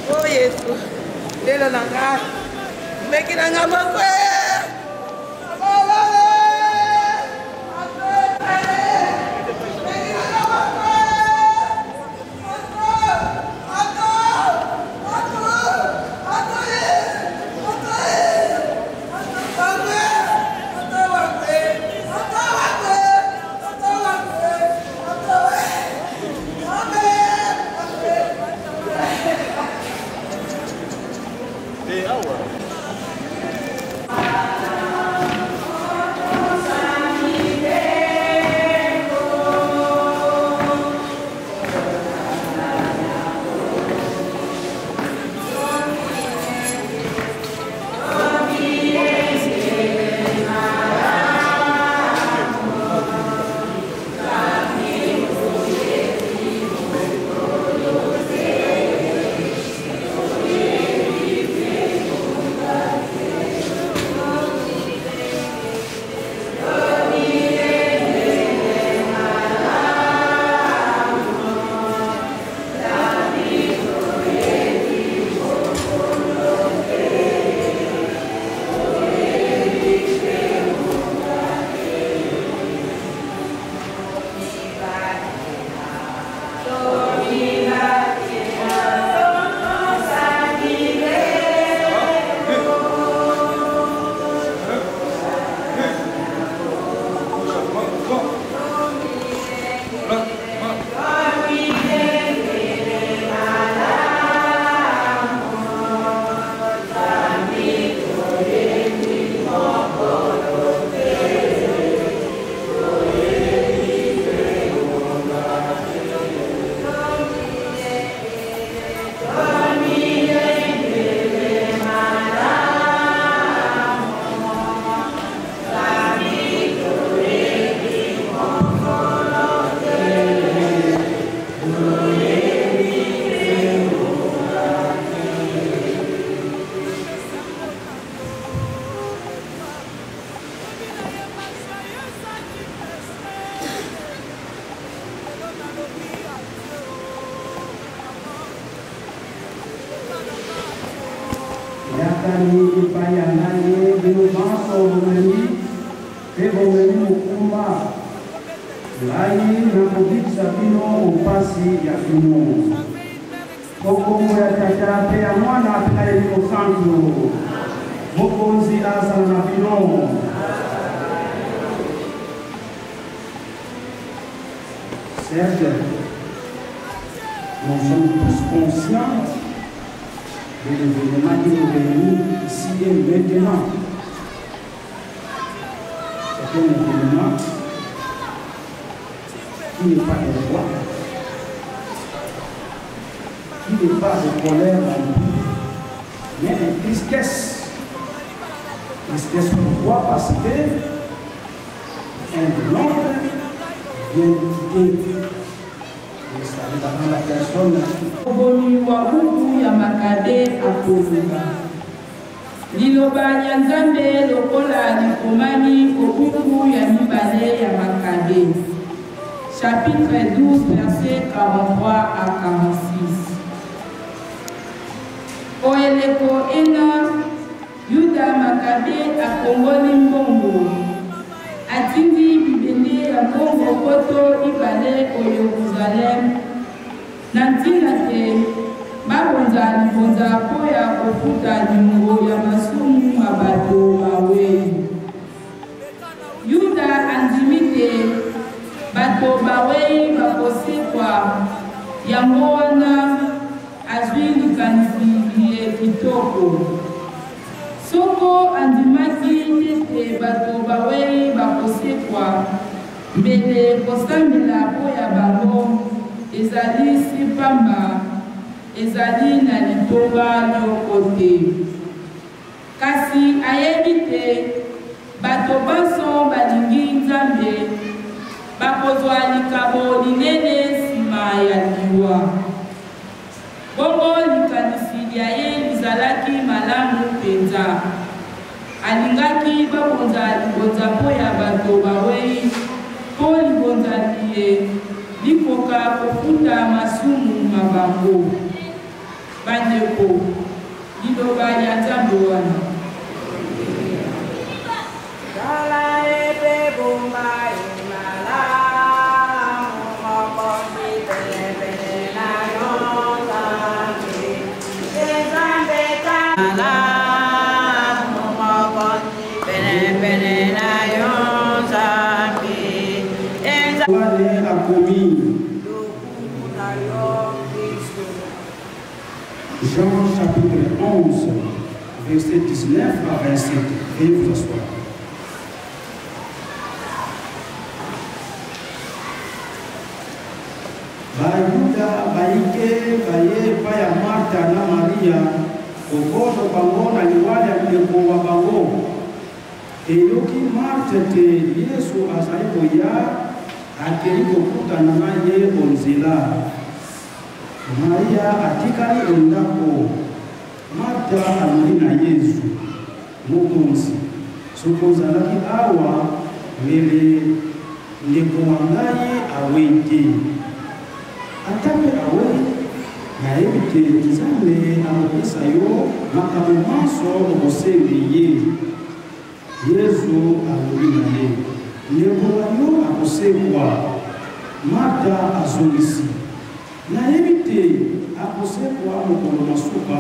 Oh Yesu, lelo nanga, mekina ngamwe. Yakani ipayanane binubaso bomeni ebomeni mukumba lai na kobisa bino upasi ya bino kokombo ya tata pe ya mwana apena ya bino santo mokonzi azala na bino. Certes, nous sommes tous conscients de l'événement qui nous réunit ici et maintenant. C'est un événement qui n'est pas de joie, qui n'est pas de colère non plus, mais de tristesse. Tristesse pourquoi? Parce que un homme vient de quitter. Oboni wa Mungu ya makade akoluka. Liloba ya Nzambe lokola likomani obuku ya mibale ya makade. Chapitre 12, versets 43 à 46. Oeleko ena Yuda makabe akongoli mbongo. Atindi bibende ya mbongo koto ibale o Yerusalem. Nantina te babonza libonza po ya kofuta nyongo ya masumu mabato bawe. Yuda andimite bato bawe bakosekwa yango wana azwi likanisi ye kitoko. Soko andimaki tete bato bawe bakosekwa mbele kosambela po ya bango ezali sipamba ezali na litonga nyoko te. Kasi ayebi te bato banso balingi Nzambe bakozwa likabo linene nsima ya liwa. Bongo likanisi lya ye lizalaki malamu mpenza. alingaki babonza libonza po ya bato bawei po libonza liye likoka kofuta masumu na bango. Bandeko liloba ya Nzambe wana. Jean chapitre 11, verset 19 à 27. Veuillez vous asseoir. Bayuda baike baye paya Marta na Maria kokoto bango na liwali ya mleko wa bango. Eyoki Marta te Yesu azali koya akeli kokutana naye onzela. Maria atikali ondako. Marta aluli na Yesu mokonzi sokozalaki awa lele ndeko wangaye awete atape awe nayebi te Nzambe amopesa yo makambo manso okosembe ye. Yesu aluli na ye ndeko wayo akosekwa. Marta azongisi nayebi te akosekwa mokolo masuka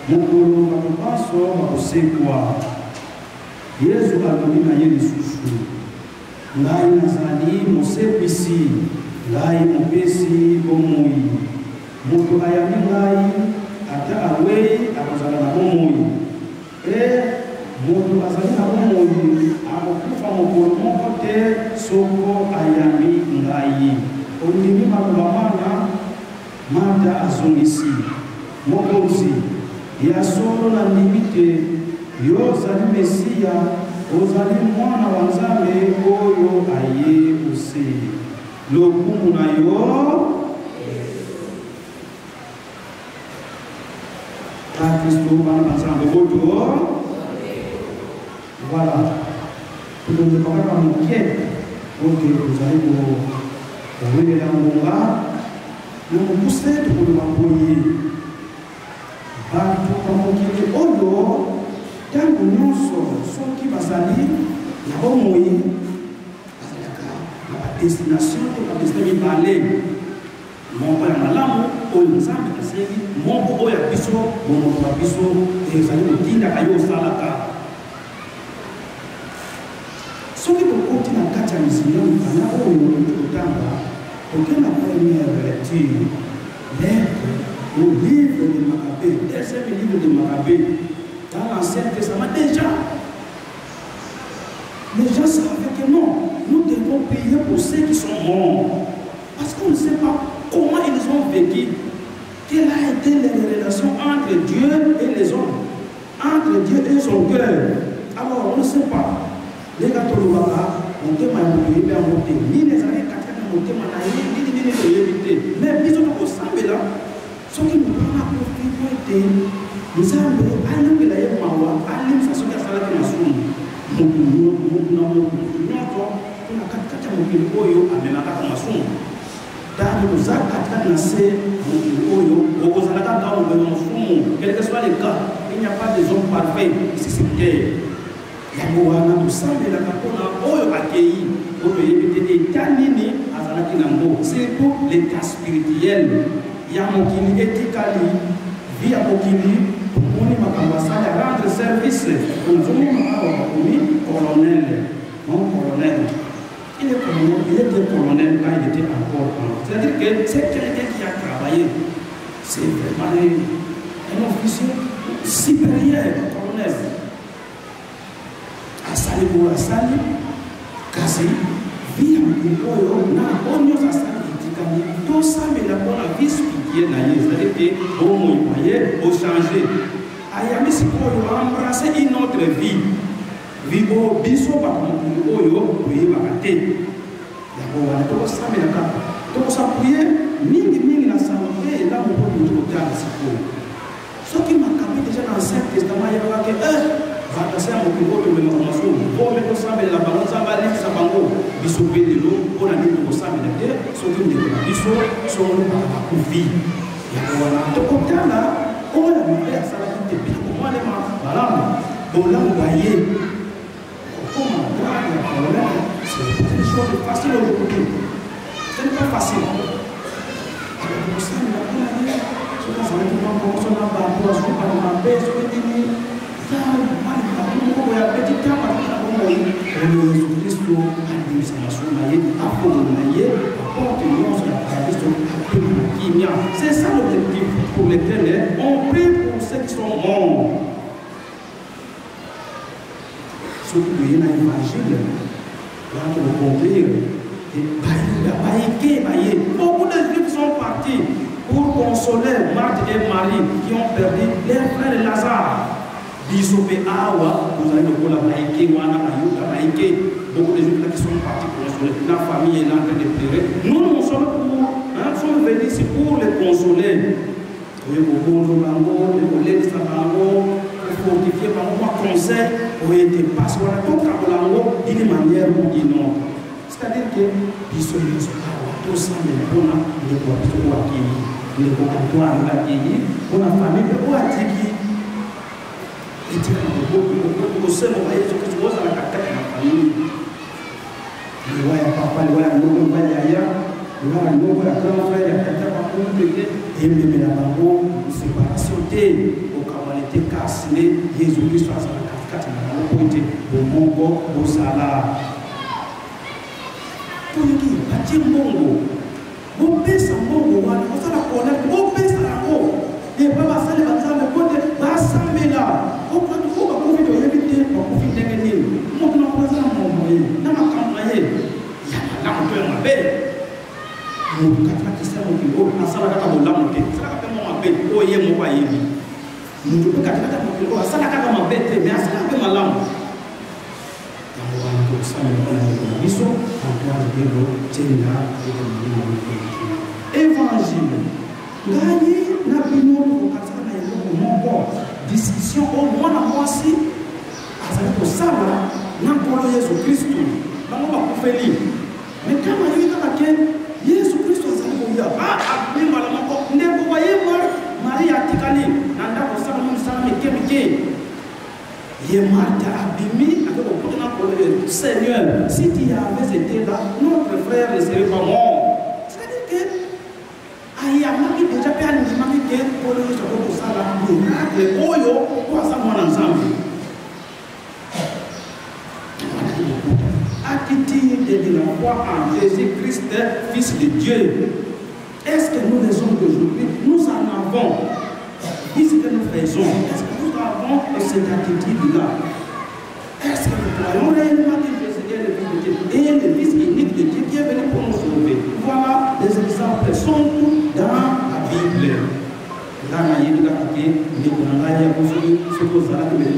mokolo bato banso bakosekwa. Yesu aluli na ye lisusu ngai nazali mosepisi ngai mopesi bomoi. Moto ayambi ngai ata awei akozala na bomoi moto azali na bomoi akokufa mokolo moko te soko ayambi ngai. Ondimi maloba wana Marta azongisi mokonzi ya solo na ndimi te yo ozali Mesiya ozali mwana wa Nzambe oyo aye ose lokumu na yo a Kristo bana banzambe boto. Voilà, nous devons pas manquer donc vous allez vous la monga nous pousser pour le envoyer bantu kamokili oyo tangu nyonso soki bazali na bomoi bazalaka na destination to na destination mibale moko ya malamu oyo Nzambe asengi moko oyo ya biso bomoto ya biso ezali kotindaka yo osalaka. Soki bokoti na kati ya misila mikanda oyo tokotanga toke na première lecture lettre au livre de Maccabée, deuxième livre de Maccabée dans l'Ancien Testament. Déjà les gens savaient que non, nous devons payer pour ceux qui sont morts parce qu'on ne sait pas comment ils ont vécu, quelle a été les relations entre Dieu et les hommes, entre Dieu et son cœur. Alors on ne sait pas. Les gars, on te m'a monté, ni les années 80, on te m'a dit, mais ils ont aussi là, ce qui nous prend à profiter, nous avons allé à la Mawa, allé à ce qu'il y a à la nation. Nous avons quel que soit le cas, il n'y a pas de hommes parfaits ici sur terre. Yamoana to sambe la kapona oyo akei oyo yebite etanini azalaki nango. C'est pour l'état spirituel ya mokili etikali via mokili moni makambasali à rendre service konzoni makawa bakomi colonel. Non colonel, il était colonel quand il était encore en. C'est-à-dire que c'est quelqu'un qui a travaillé. C'est vraiment un officier supérieur colonel. Asali pour asali, kasi via mikoyo na onyo asali itikani to sambe la bona vie spirituelle na Yesu, c'est-à-dire que au moins voyez au changer ayami sikoyo embrasser une autre vie vibo biso ba ko oyo oyeba kate ya ko wana to sambe la ka to s'appuyer mingi na santé là on peut tout faire sikoyo ce qui m'a capté déjà dans l'Ancien Testament il y a que c'est un mot qui est information. Pour mettre ensemble la banque, ça va aller, ça va aller. Bisopé de l'eau, pour la nuit, on s'en met derrière, sauf que nous avons biso, sur le parcours de vie. Et voilà. Donc, comme ça, là, on a mis à ça, la vie, pour moi, les mains, voilà. Bon, là, vous voyez, comment on a la parole, c'est une chose facile aujourd'hui. Ce n'est pas facile. Alors, pour ça, nous avons dit, ce qu'on s'en est dit, on s'en a pas, on s'en a pas, on s'en a pas, c'est ça l'objectif pour lesquels on prie pour ceux qui sont morts. Ce qui est dans l'évangile, là on va comprendre, beaucoup de juifs sont partis pour consoler Marthe et Marie qui ont perdu leur frère Lazare. Bisopé Awa, vous allez le voir la Maïké, Wana Ayuka Maïké, beaucoup de gens qui sont partis pour consoler. La famille est là en train de pleurer. Nous sommes venus ici pour les consoler. Vous voyez, vous voulez les sabango, vous fortifier par moi conseil, vous voyez, des passes, voilà, tout Kabolango, d'une manière ou d'une autre. C'est-à-dire que Bisopé Awa, tout ça, les bons, les bois, les bois, pour la famille, les bois, et tu as aussi voyé ce que tu vois dans la carte de la famille. Le roi et papa, le roi et le roi et le roi et le roi et grand frère, il y a quelqu'un qui a compris et même la bango, c'est pas sauté au camarade cassé, Jésus-Christ dans la carte de la pointe, au mongo, au sala. Pour qui bâtir mongo, vous baissez un mongo, vous allez la connaître, vous baissez la peau. Et papa, ça les bâtiments de côté, va s'amener là. Au point de vue, on peut éviter, on peut dégainer. Mon nom, on va m'envoyer. N'a pas campagne. Il y a là, on peut m'appeler. Mon quatre qui s'est monté, oh, à ça, là, on va m'appeler. Ça, là, on m'appelle, oh, il y a mon voyer. Nous ne pouvons pas m'appeler, oh, ça, là, on va m'appeler, mais à ça, là, on va m'appeler. On va m'appeler, ça, on va m'appeler. Ils sont en train de dire, tiens, là, évangile. Gagner n'a pas eu de discussion au moins à moi aussi. À ça, n'a pas Jésus-Christ. N'a pas fait lire. Mais quand on dit que Jésus-Christ a dit, ah, mais malheureusement, ne voyez pas Marie a Tikali, n'a pas ça, nous sommes Kémiké. Et Marthe a abîmé avec le Seigneur. Si tu avais été là, notre frère ne serait pas mort. Il y a déjà fait un miracle pour le miracle. Oyo, pour ça, moi, ensemble. Attitude de la foi en Jésus-Christ, Fils de Dieu. Est-ce que nous, les hommes d'aujourd'hui, nous en avons? Qu'est-ce que nous faisons? Est-ce que nous avons cette attitude-là? Est-ce que nous croyons réellement que Jésus est le Fils de Dieu et le Fils unique de Dieu qui est venu pour nous sauver? Voilà, les exemples sont tous dans la Bible. Là, on a dit que nous avons ce que nous avons dit.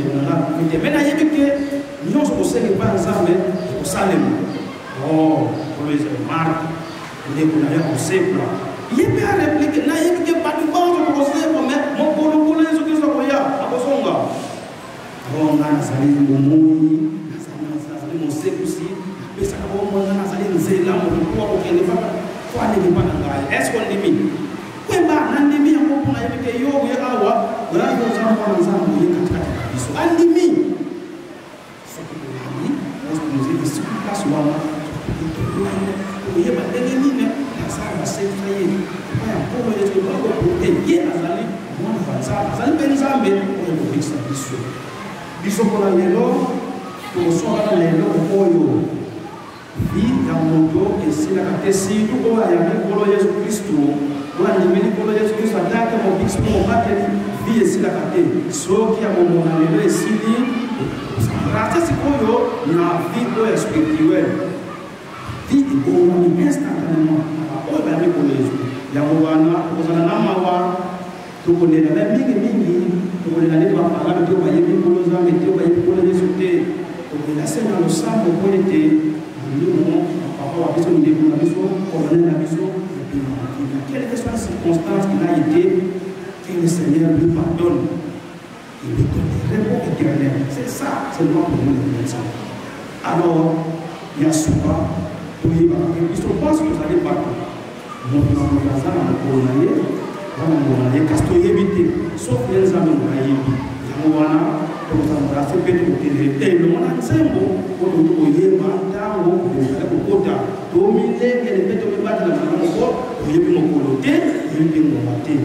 Mais nous avons dit que nous avons dit que ensemble au Salem. Oh, pour les marques, nous avons dit que il y a bien répliqué, nous avons dit que pas de bon pour se faire, mais mon pour les autres qui sont là, à Bosonga. Bon, on a salé mon mouille, on a salé mon sec aussi, mais ça va au moins, on a salé le zéla, on va au Kénéfa. Est-ce qu'on est mis? Oui, on a mis un peu pour la vie que yo, oui, awa, voilà, nous avons ensemble, nous avons mis. Ce que nous avons dit, lorsque nous avons dit, c'est une place où on a dit, il y a des lignes, ça va s'effrayer. Il y a un peu de choses pour aider à aller, on va ça, ça va nous amener pour le fixer la mission. Mission pour la lélo, pour soit la lélo, pour yo. Vie ya moto esila katesi tuko ya mikolo Yesu Kristo wala ni mikolo Yesu Kristo ataka mo biso mo bateli vie esila kate soki ya mo na lelo esili rata sikoyo na vie spirituelle vie iko ni instantanément o ba mikolo Yesu ya wana kozana na mawa tuko nena na mingi tuko nena ni ba pala to ba yebi mikolo za meteo ba yebi mikolo Yesu te tuko na sema lo sambo ko ete nous, parfois, on a besoin de quelle que soit la circonstance qu'il a été, que le Seigneur lui pardonne. il lui donne des repos éternels. C'est ça, c'est le nom pour nous les médecins. Alors, il y a souvent, ils sont pas que vous allez partout. Mon nom est Lazare, mon nom est Castoye, sauf les amis de la Yébi. Yamoana, pour s'embrasser, peut-être et le monde a un mot, pour nous voyez, matin, ou pour dominer et les bêtes de battre la main au corps, vous voyez mon coloté, vous voyez mon maté.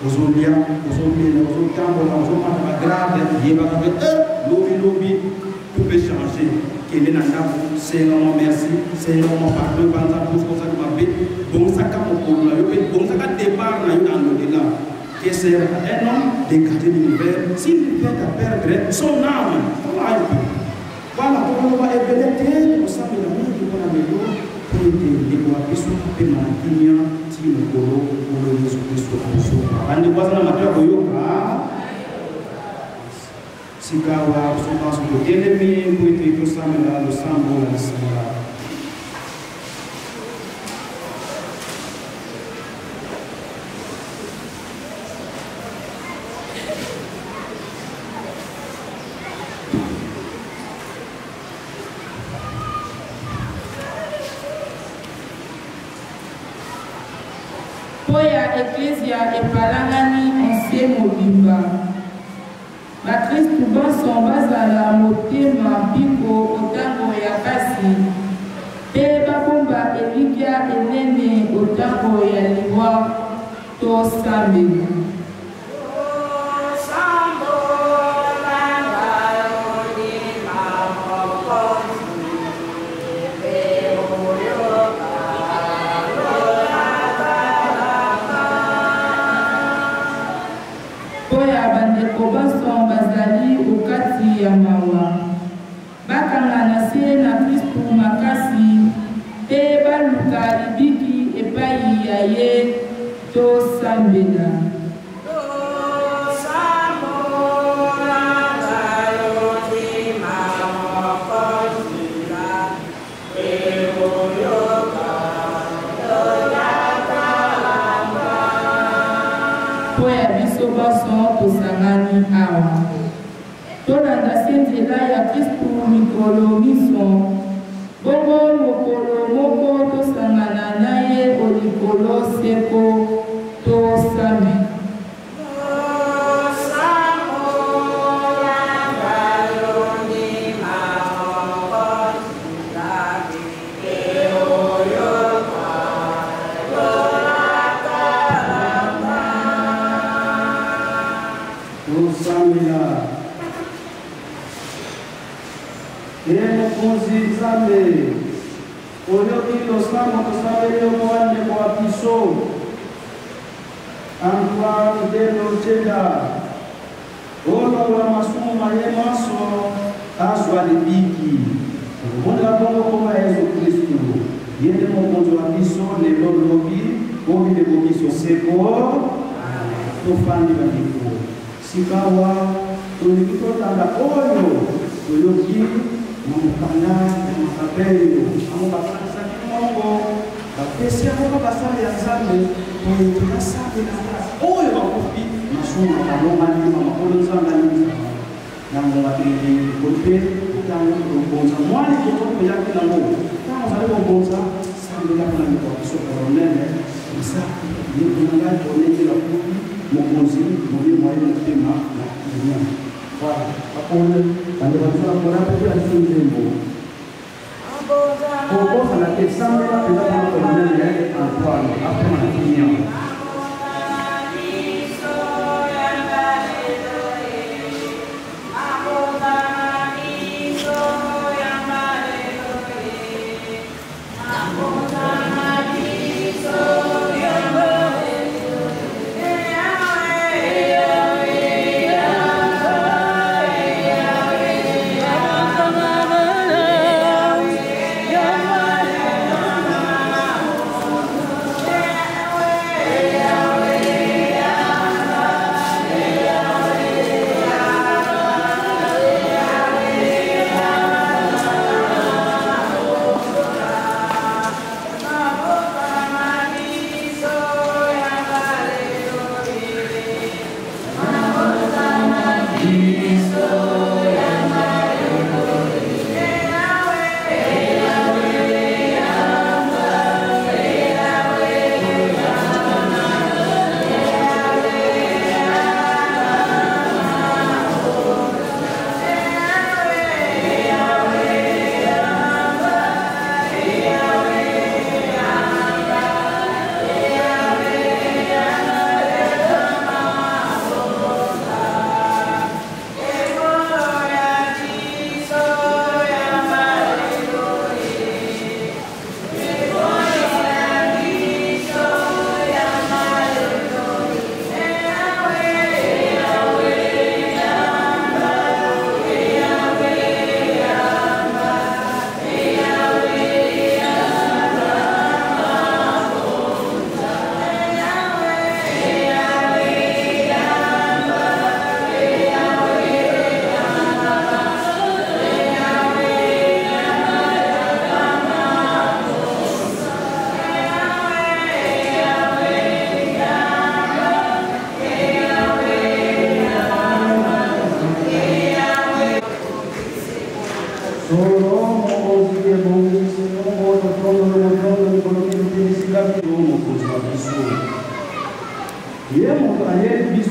Aujourd'hui, nous sommes grave, il y a lobby, tout peut changer. Quel est l'endroit, c'est un merci, c'est un pardon, par exemple, pour ça que ma bête, bon, ça cap au bon, ça départ dans l'au-delà. Que c'est un homme de garder l'univers, s'il vient à perdre son âme, voilà, pour nous éveiller, pour ça, mais la main qui va pour aider les voix qui sont coupées dans la ligne, si le colo, pour le Jésus-Christ, on ne voit pas la matière de yoga. Si kawa sopa sopo kelemi kuiti kusamela lo sambo la samara. Poya Ecclesia epalangani ense mobimba. Bakristu banso bazala motema mpiko otango ya kasi mpe babomba elikya enene otango ya liwa tosambela. Ya mawa bakanga na se na Kristu makasi te baluka libiki epai ya ye to sambela. Po ya biso baso tosangani awa tolanda nzela ya Kristu mikolo miso bongo mokolo moko tosangana na ye olikolo seko tosame. Antoine de Logenda, Olo la masuma ye maso, aswa de biki. Munda bongo koma Yesu Kristu. Yende mokonzo wa biso le lolobi, bobi de bokiso seko, tofandi ba biko. Sikawa, tunikito tanda oyo, tuyoki, mamukana, mamukabelo, mamukana sakini mongo. Pesi ako basali ya Nzambe kuingia sabi na oyo bakofi masuma kalonga ni makolo Nzambe ni na ngombatili kote tangu kubonza mwali kutoka yake na Mungu kama zali kubonza sabi la kuna mtu akiso koronene isa ni kunanga toneke la kupi mokonzi mwe mwali mtima na dunia kwa akone kande basala kona pekee asinzembo Proposa la testamento per la comunità Antoine, appena finito.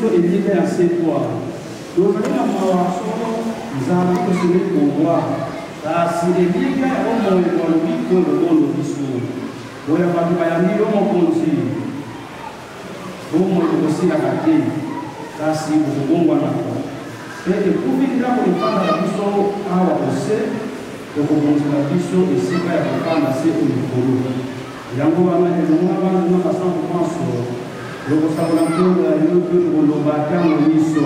biso elika ya sekwa tozali na mawa solo nzambe tosili pouvoir kasi elika ya bomoi balobi to lobondo biso oyo bato bayambi yo mokonzi bomoi ekosilaka te kasi okobongwanaka mpe ekufi ntango lefanda na biso awa ose tokobonzela biso esika ya kofanda se olikolo yango wana elongo bana na basango panso lokosakola ntongo ya yo mpe koloba ntango miso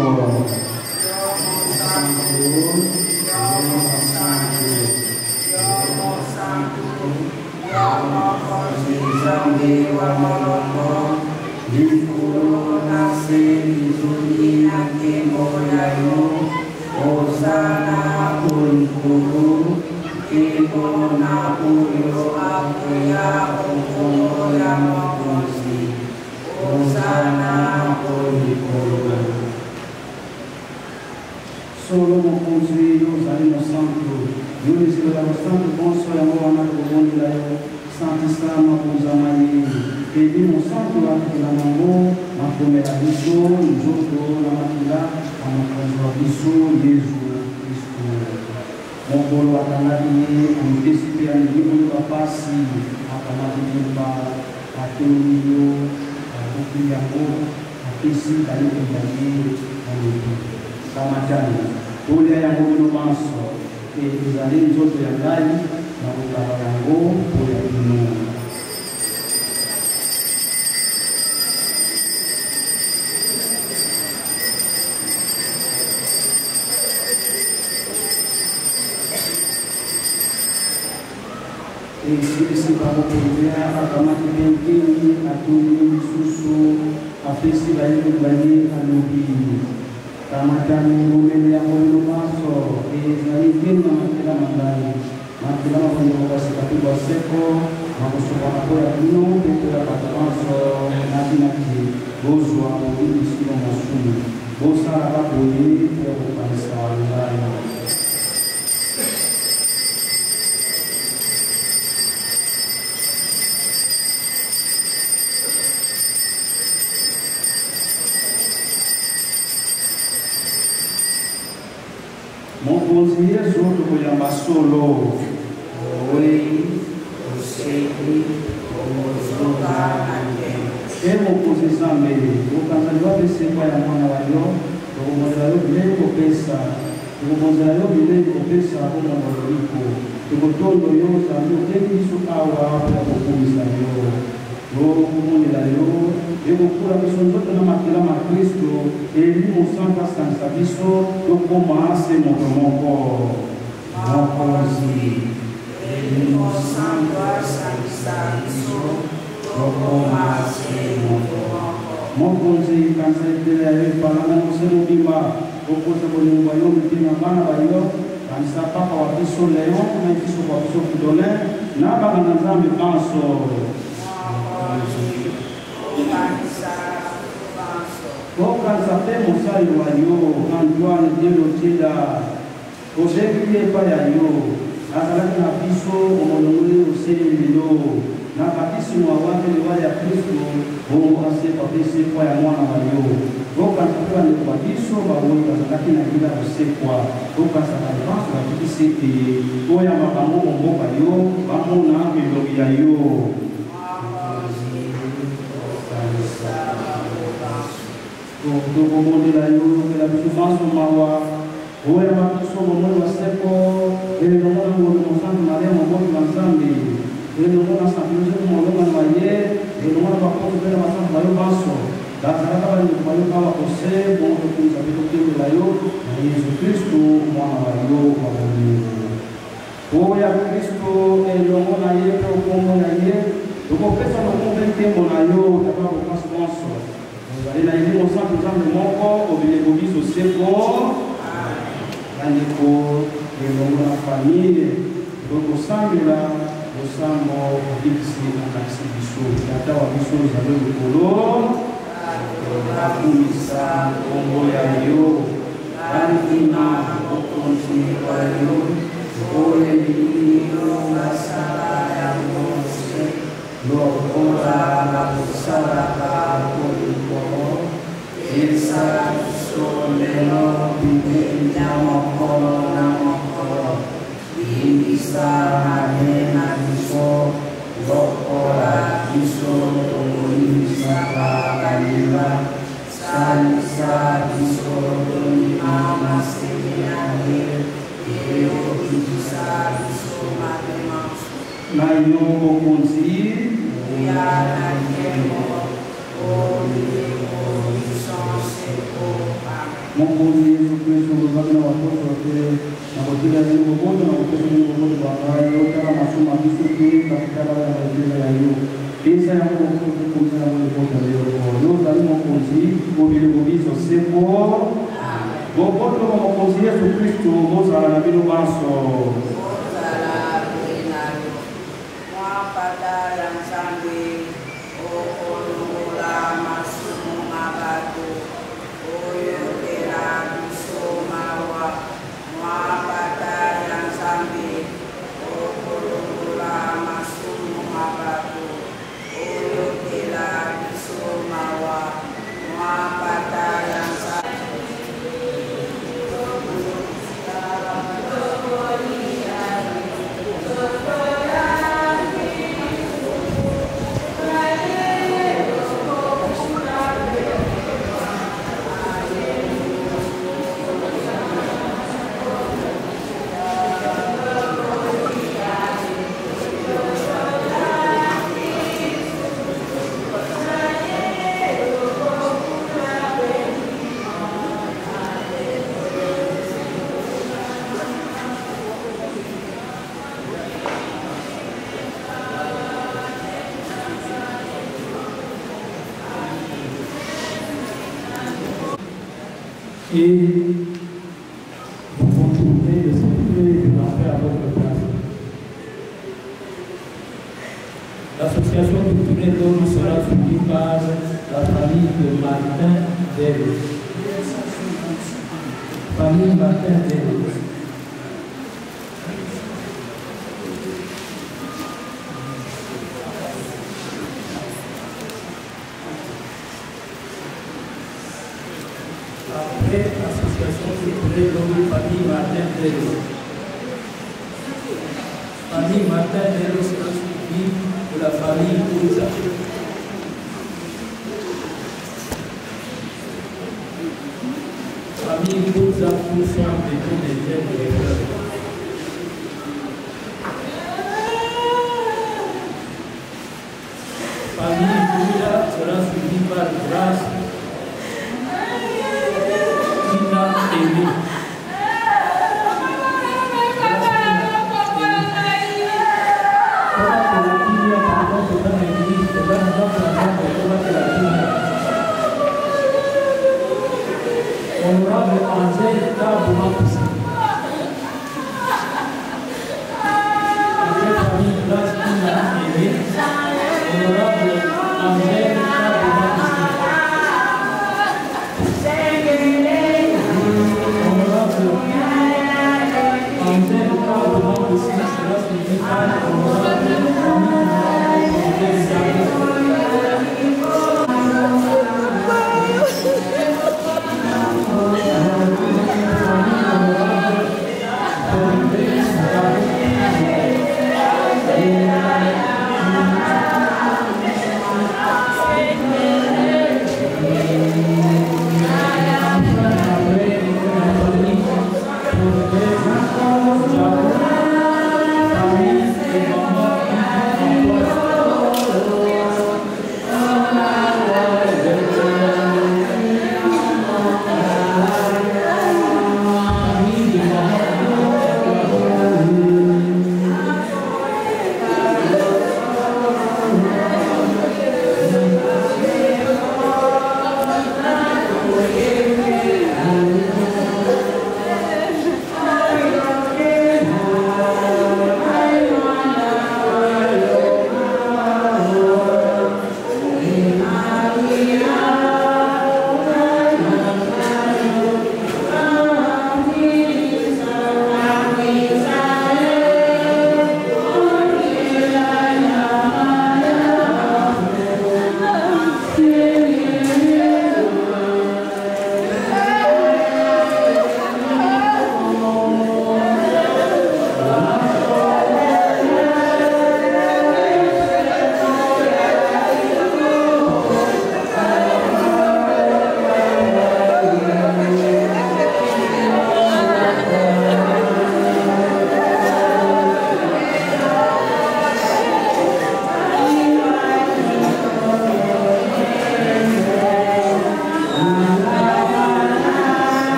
Solo mokonzi yo ozali mosantu yo lizela mosantu bonso yango wana tokobondela yo santisa makonzama ye edi mosantu akila nango makomela biso nzoto na makila na mokonzi wa biso yesu kristu mokolo akangaki ye amipesi mpe alingi oyo bapasi akamaki mba atoli yo aboki yango apesi bayekela ye alobi kamatani olia yango bino manso ezali nzoto ya ngai na kokaba yango oya bino esilisi bakokondea akamaki benkeni atoli lisusu apesi bayekeli baye alobi Ramadhan ngomel yang belum masuk, ezali kena makila mandai, makila mapunyo kasi tapi baseko, makusuka ako ya kino, betul dapat masuk, nanti bozo ako ini sino masuk, bosa apa boleh, ya bukan salah. Mokonzi Yesu tukuyamba solo oi useki omuzoga anje mokonzi Nzambe ukanzaliwa pesekwa ya mwana wayo tukumozela yo bilei kopesa tukumozela yo bilei kopesa omwana waliko tukutondo yo zambi oteki biso awa ya kokumisa yo okumondela yo ekokula biso nzoto na makila ma Kristo eli mosantu asanisa biso tokoma se moto moko mokonzi eli mosantu asanisa biso tokoma se moto moko mokonzi kanisa etele ya yo epalanga mose mobimba okoza bolingo yo mitima bana bayo kanisa papa wa biso Leon na biso wa biso Fridolin na banganga Nzambe banso Okanza pe mosali wa yo Antoine Delotida ozeki epa ya yo azalaki na biso omolongoli oseleli yo na bakisi mwa wake liwa ya Kristo bongo asepa pe sekwa ya mwana wa yo okanza pe bandeko ba biso baoyo bazalaki na kila kosekwa okanza balibanso bakikisi ete oyamba bango momboka yo bamona elongi ya yo tokobondela yo tokela biso banso mawa oyamba biso bomoi wa seko elongo na ngolu mosantu maria moboli wa Nzambe elongo na santification molonga na ye elongo na bakonzi mpe na basantu bayo banso bazalaka bandeko bayo awa ose bongo tokomisa mpe tokendela yo na Yesu Kristu mwana wa yo wa bolingo oya Kristu elongo na ye mpe okombo na ye tokopesa lokombo mpe nkembo na yo tata bokansi bonso ezali na elimo santu Nzambe moko obileko biso seko bandeko elongo na famille tokosambela losambo obikisi akakisi biso tata wa biso ozali likolo akumisa nkombo ya yo bandima mokonzi wa yo oyelilio basala ya mose lokola bakosalaka kolikolo esa Et vous continuez de s'occuper de l'enfer à votre place. L'association culturelle d'Oro sera suivie par la famille de Martin Delos. Famille Martin Delos. Après, l'association culturelle d'Oro, famille Martin Delos. Famille Martin Delos sera suivie de la famille Ouza. Famille Ouza pour son dépôt des jeunes de l'école. Famille Ouza sera suivie par Grâce Ina Eli. Honorable Angèle Taboumapousi. Après famille Grâce Ina Eli, honorable Angèle Taboumapousi. Honorable Angèle Taboumapousi sera suivi par honorable famille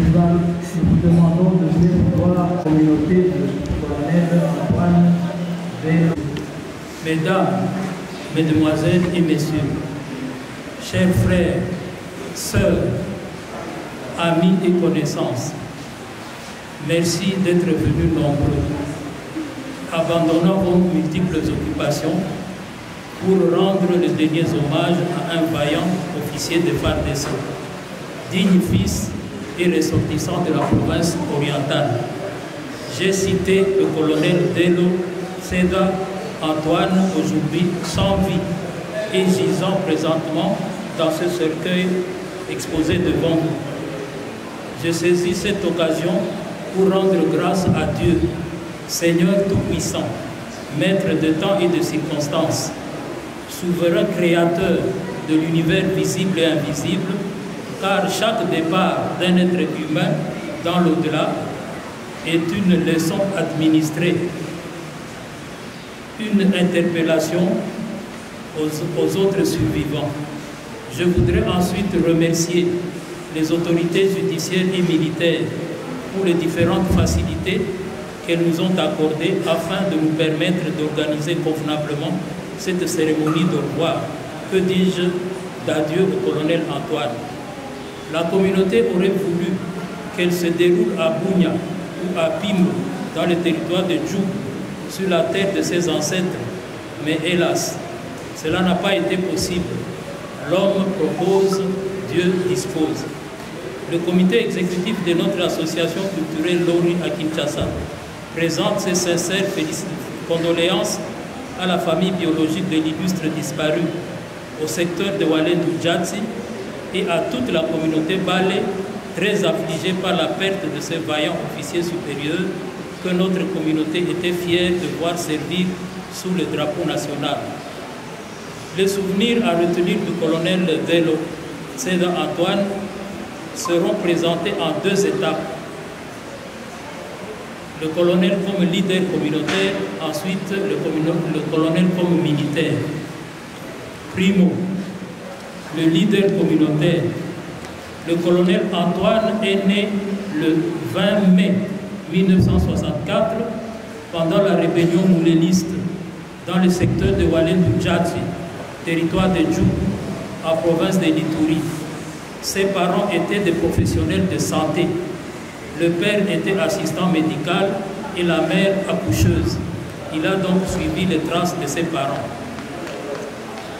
Président, nous vous demandons de venir voir la communauté de colonel Antoine Bello. Mesdames, Mesdemoiselles et Messieurs, chers frères, sœurs, amis et connaissances, merci d'être venus nombreux, abandonnant vos multiples occupations pour rendre les derniers hommages à un vaillant officier de FARDC, digne fils et ressortissant de la province orientale. J'ai cité le colonel Dello Seda Antoine, aujourd'hui sans vie et gisant présentement dans ce cercueil exposé devant nous. Je saisis cette occasion pour rendre grâce à Dieu, Seigneur Tout-Puissant, Maître de temps et de circonstances, souverain créateur de l'univers visible et invisible, car chaque départ d'un être humain dans l'au-delà est une leçon administrée, une interpellation aux autres survivants. Je voudrais ensuite remercier les autorités judiciaires et militaires pour les différentes facilités qu'elles nous ont accordées afin de nous permettre d'organiser convenablement cette cérémonie de revoir, que dis-je, d'adieu au colonel Antoine. La communauté aurait voulu qu'elle se déroule à Bunia ou à Pimbo, dans le territoire de Djoub, sur la terre de ses ancêtres, mais hélas, cela n'a pas été possible. L'homme propose, Dieu dispose. Le comité exécutif de notre association culturelle Lori à Kinshasa présente ses sincères condoléances à la famille biologique de l'illustre disparu, au secteur de Walendu Djatsi et à toute la communauté balé, très affligée par la perte de ce vaillant officier supérieur que notre communauté était fière de voir servir sous le drapeau national. Les souvenirs à retenir du colonel Dello Seda Antoine seront présentés en deux étapes. Le colonel comme leader communautaire, ensuite le colonel comme militaire. Primo, le leader communautaire. Le colonel Antoine est né le 20 mai 1964 pendant la rébellion mouléliste dans le secteur de Walendu Djatsi, territoire de Djoub, en province de l'Ituri. Ses parents étaient des professionnels de santé. Le père était assistant médical et la mère accoucheuse. Il a donc suivi les traces de ses parents.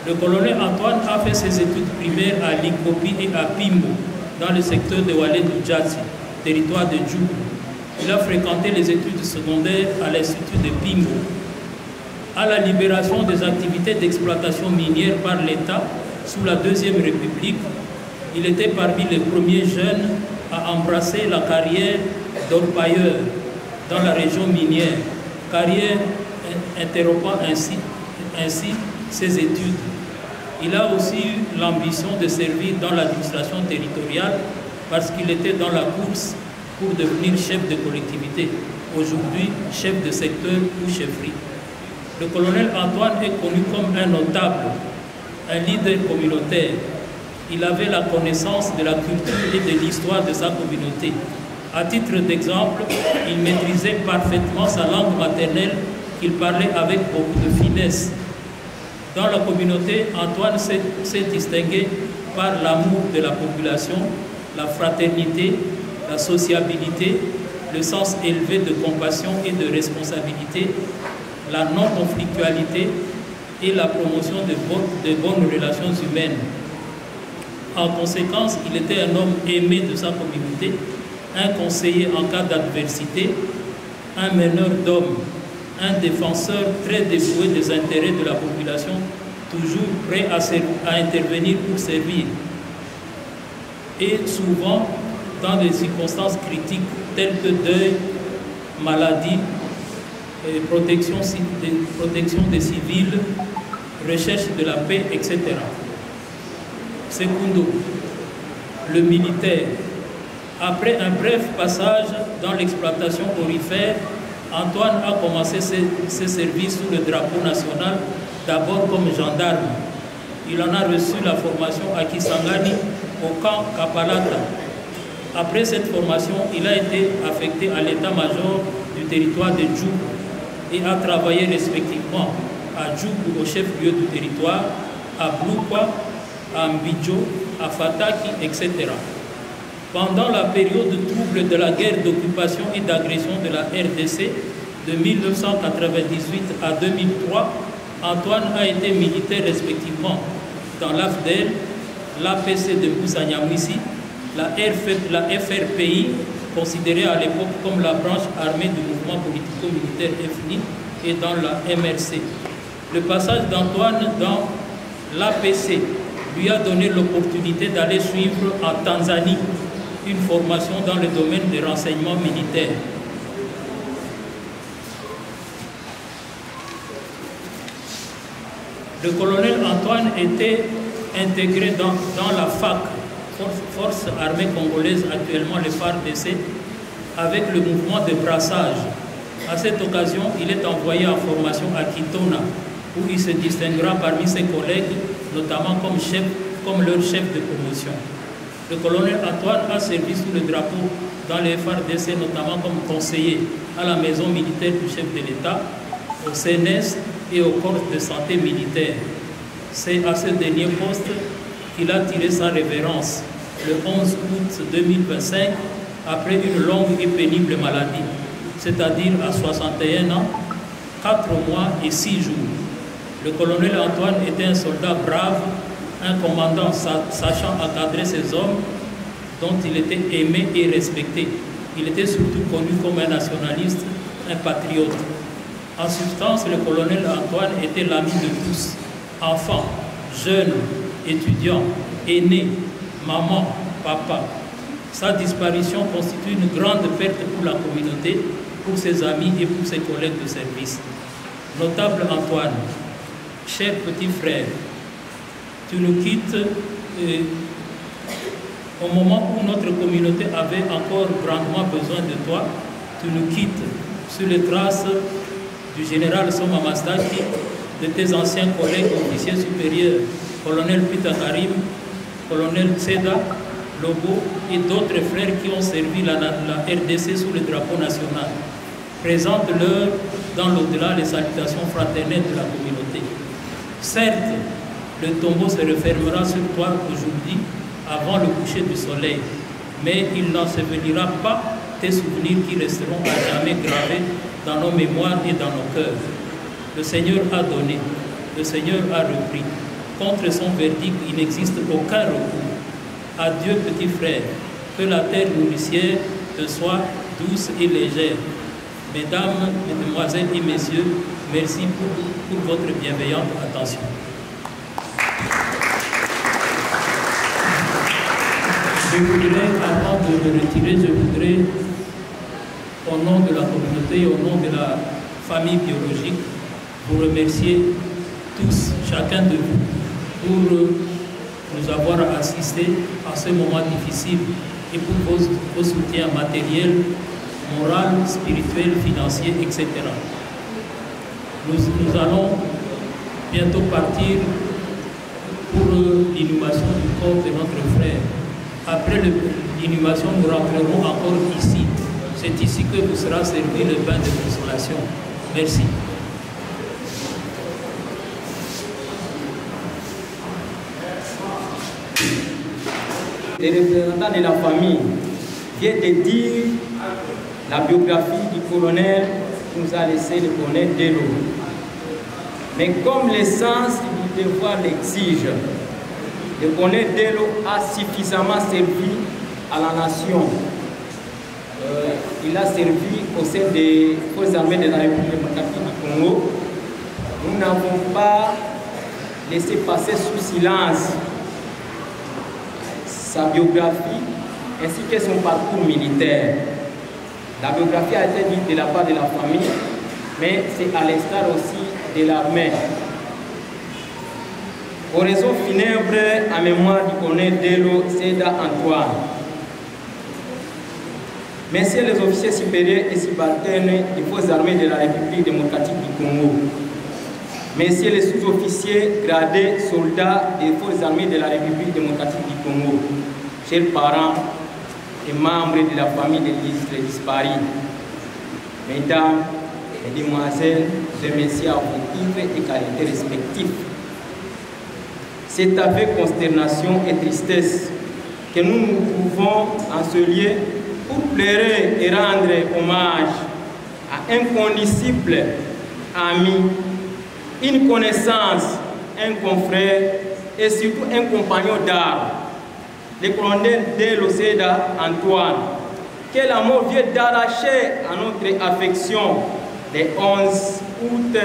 Le colonel Antoine a fait ses études primaires à Linkopi et à Pimbo, dans le secteur de Walendu Djatsi, territoire de Djoub. Il a fréquenté les études secondaires à l'Institut de Pimbo. À la libération des activités d'exploitation minière par l'État sous la Deuxième République, il était parmi les premiers jeunes à embrasser la carrière d'orpailleur dans la région minière, carrière interrompant ainsi ses études. Il a aussi eu l'ambition de servir dans l'administration territoriale parce qu'il était dans la course pour devenir chef de collectivité, aujourd'hui chef de secteur ou chefferie. Le colonel Antoine est connu comme un notable, un leader communautaire. Il avait la connaissance de la culture et de l'histoire de sa communauté. À titre d'exemple, il maîtrisait parfaitement sa langue maternelle qu'il parlait avec beaucoup de finesse. Dans la communauté, Antoine s'est distingué par l'amour de la population, la fraternité, la sociabilité, le sens élevé de compassion et de responsabilité, la non-conflictualité et la promotion de bonnes relations humaines. En conséquence, il était un homme aimé de sa communauté, un conseiller en cas d'adversité, un meneur d'hommes, un défenseur très dévoué des intérêts de la population, toujours prêt à intervenir pour servir. Et souvent, dans des circonstances critiques telles que deuil, maladie, protection des civils, recherche de la paix, etc. Secundo, le militaire. Après un bref passage dans l'exploitation aurifère, Antoine a commencé ses services sous le drapeau national, d'abord comme gendarme. Il en a reçu la formation à Kisangani, au camp Kapalata. Après cette formation, il a été affecté à l'état-major du territoire de Djougou et a travaillé respectivement à Djougou, au chef-lieu du territoire, à Bloukwa, à Mbidjo, à Fataki, etc. Pendant la période trouble de la guerre d'occupation et d'agression de la RDC de 1998 à 2003, Antoine a été militaire respectivement dans l'AFDEL, l'APC de Boussanyamouissi, la FRPI, considérée à l'époque comme la branche armée du mouvement politico-militaire FNI, et dans la MRC. Le passage d'Antoine dans l'APC lui a donné l'opportunité d'aller suivre en Tanzanie une formation dans le domaine des renseignements militaires. Le colonel Antoine était intégré dans la FAC, Force armée congolaise, actuellement le FARDC, avec le mouvement de brassage. À cette occasion, il est envoyé en formation à Kitona, où il se distinguera parmi ses collègues, notamment comme leur chef de promotion. Le colonel Antoine a servi sous le drapeau dans les FARDC, notamment comme conseiller à la maison militaire du chef de l'État, au CNS et au corps de santé militaire. C'est à ce dernier poste qu'il a tiré sa révérence le 11 août 2025 après une longue et pénible maladie, c'est-à-dire à 61 ans, 4 mois et 6 jours. Le colonel Antoine était un soldat brave, un commandant sachant encadrer ses hommes, dont il était aimé et respecté. Il était surtout connu comme un nationaliste, un patriote. En substance, le colonel Antoine était l'ami de tous, enfants, jeunes, étudiants, aînés, maman, papa. Sa disparition constitue une grande perte pour la communauté, pour ses amis et pour ses collègues de service. Notable Antoine, cher petit frère, tu nous quittes au moment où notre communauté avait encore grandement besoin de toi. Tu nous quittes sur les traces du général Soma Mastaki, de tes anciens collègues officiers supérieurs, colonel Pita Karim, colonel Tseda, Lobo et d'autres frères qui ont servi la RDC sous le drapeau national. Présente-leur dans l'au-delà les salutations fraternelles de la communauté. Certes, le tombeau se refermera sur toi aujourd'hui avant le coucher du soleil, mais il n'ensevelira pas tes souvenirs qui resteront à jamais gravés dans nos mémoires et dans nos cœurs. Le Seigneur a donné, le Seigneur a repris. Contre son verdict, il n'existe aucun recours. Adieu, petit frère, que la terre nourricière te soit douce et légère. Mesdames, mesdemoiselles et messieurs, merci pour votre bienveillante attention. Je voudrais, avant de me retirer, je voudrais, au nom de la communauté, au nom de la famille biologique, vous remercier tous, chacun de vous, pour nous avoir assistés à ce moment difficile et pour vos soutiens matériels, moral, spirituel, financier, etc. Nous allons bientôt partir pour l'inhumation du corps de notre frère. Après l'inhumation, nous rentrerons encore ici. C'est ici que vous sera servi le bain de consolation. Merci. Le représentant de la famille vient de dire la biographie du colonel qui nous a laissé le colonel Delo. Mais comme l'essence du devoir l'exige, le colonel Delo a suffisamment servi à la nation. Il a servi au sein des forces armées de la République démocratique du Congo. Nous n'avons pas laissé passer sous silence sa biographie ainsi que son parcours militaire. La biographie a été dite de la part de la famille, mais c'est à l'instar aussi de l'armée. Oraison funèbre en mémoire du colonel Delo Seda Antoine. Messieurs les officiers supérieurs et subalternes des forces armées de la République démocratique du Congo. Messieurs les sous-officiers gradés soldats des forces armées de la République démocratique du Congo. Chers parents, et membres de la famille de l'illustre disparu, mesdames, mesdemoiselles et messieurs à vos titres et qualités respectifs, c'est avec consternation et tristesse que nous nous trouvons en ce lieu pour pleurer et rendre hommage à un condisciple ami, une connaissance, un confrère et surtout un compagnon d'armes, le colonel Delo Seda Antoine, que la mort vient d'arracher à notre affection le 11 août